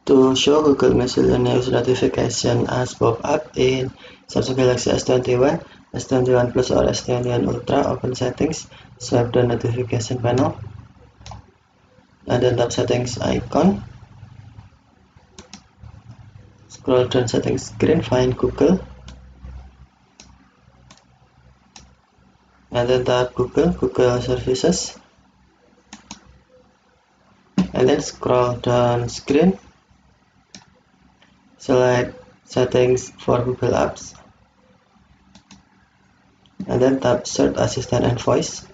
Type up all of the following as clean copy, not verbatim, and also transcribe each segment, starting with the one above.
To show Google Miscellaneous notification as pop-up in Samsung Galaxy S21, S21 Plus or S21 Ultra, open settings, swipe the notification panel, and then tap settings icon. Scroll down settings screen, find Google, and then tap Google Services, and then scroll down screen, select settings for Google Apps, and then tap Search Assistant and Voice.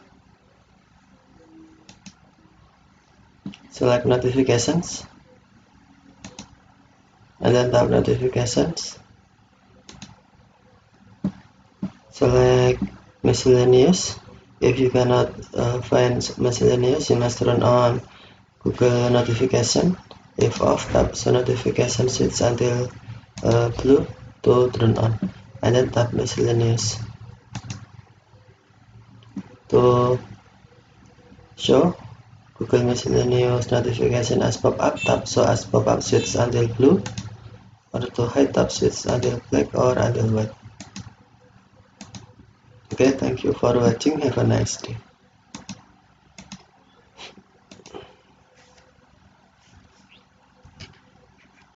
Select Notifications, and then tap Notifications. Select Miscellaneous. If you cannot find Miscellaneous, you must turn on Google Notification. If off, tap Show Notification switch until blue to turn on, and then tap Miscellaneous. To show Google Miscellaneous notification as pop-up, tap Show as pop-up switch until blue, or to hide, tap switch until black or until white. Okay, thank you for watching. Have a nice day.